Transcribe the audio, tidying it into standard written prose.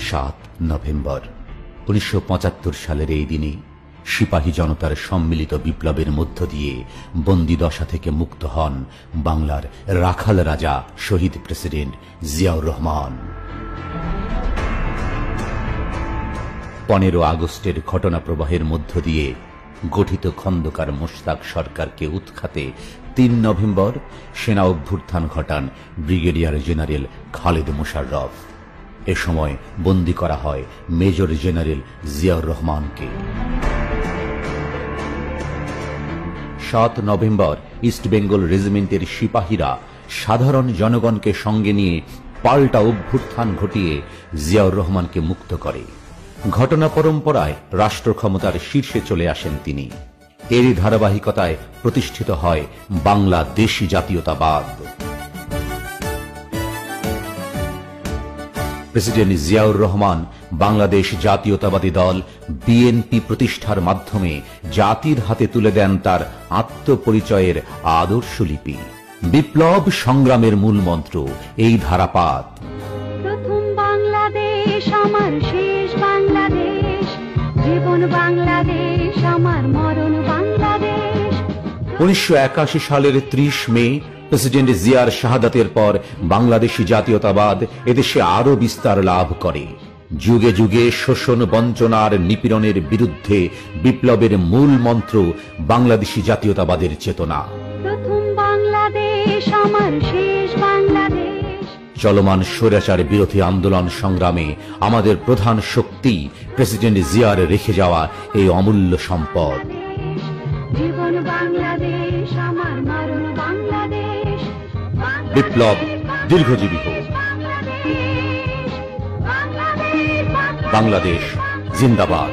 7 November 1975 সালের এই দিনে সিপাহী জনতার সম্মিলিত বিপ্লবের মধ্য দিয়ে বন্দিদশা থেকে মুক্ত হন বাংলার রাখাল রাজা শহীদ প্রেসিডেন্ট জিয়াউর রহমান। 15 আগস্টের ঘটনা প্রবাহের মধ্য দিয়ে গঠিত খন্দকার মোশতাক সরকারকে উৎখাতে 3 নভেম্বর সেনা অভ্যুত্থান ঘটান ব্রিগেডিয়ার জেনারেল খালেদ মোশাররফ। এ সময় বন্দী করা হয় মেজর জেনারেল জিয়াউর রহমানকে। 7 নভেম্বর ইস্ট বেঙ্গল রেজিমেন্টের সিপাহীরা সাধারণ জনগণকে সঙ্গে নিয়ে পাল্টা অভ্যুত্থান ঘটিয়ে জিয়াউর রহমানকে মুক্ত করে। ঘটনা পরম্পরায় রাষ্ট্র ক্ষমতার শীর্ষে চলে আসেন তিনি। এরই ধারাবাহিকতায় প্রতিষ্ঠিত হয় বাংলাদেশী জাতীয়তাবাদ। প্রেসিডেন্ট জিয়াউর রহমান বাংলাদেশ জাতীয়তাবাদী দল বিএনপি প্রতিষ্ঠার মাধ্যমে জাতির হাতে তুলে দেন তার আত্মপরিচয়ের আদর্শলিপি। বিপ্লব সংগ্রামের মূল মন্ত্র এই ধারাপাত। প্রথম বাংলাদেশ আমার শেষ বাংলাদেশ, জীবন বাংলাদেশ আমার মরণ বাংলাদেশ। 1981 সালের 30 মে প্রেসিডেন্ট জিয়ার শাহাদাতের পর বাংলাদেশী জাতীয়তাবাদ এদেশে আরো বিস্তার লাভ করে। যুগে যুগে শোষণ, বঞ্চনার, নিপীড়নের বিরুদ্ধে বিপ্লবের মূল মন্ত্র বাংলাদেশী জাতীয়তাবাদের চেতনা। প্রথম বাংলাদেশ আমার শেষ বাংলাদেশ। চলমান স্বৈরাচার বিরোধী আন্দোলন সংগ্রামে আমাদের প্রধান শক্তি প্রেসিডেন্ট জিয়ার রেখে যাওয়া এই অমূল্য সম্পদ। জীবন বাংলাদেশ আমার মরণ বাংলাদেশ। বিপ্লব দীর্ঘজীবী হোক। বাংলাদেশ জিন্দাবাদ।